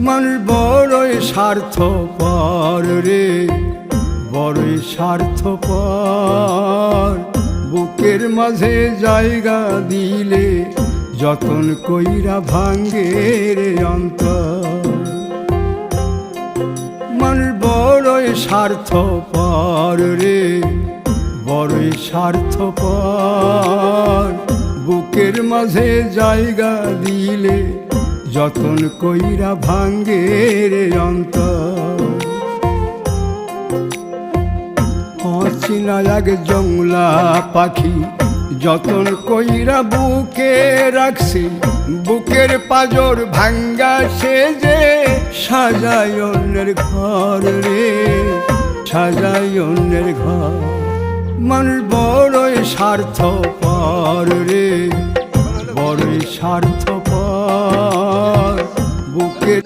মানুষ বড়ই স্বার্থপর রে, বড়ই স্বার্থপর। বুকের মাঝে জায়গা দিলে যতন কইরা ভাঙ্গে রে অন্তর। মানুষ বড়ই স্বার্থপর রে, বড়ই স্বার্থপর। বুকের মাঝে জায়গা দিলে যতন কইরা ভাঙ্গে রে অন্তর। অচিনা এক জংলা পাখি যতন কইরা বুকে রাখছি, বুকের পাজর ভাঙ্গা সে যে সাজায় অন্যের ঘর রে, সাজায় অন্যের ঘর। মানুষ বড়ই স্বার্থপর রে, বড়ই স্বার্থপর। বুকের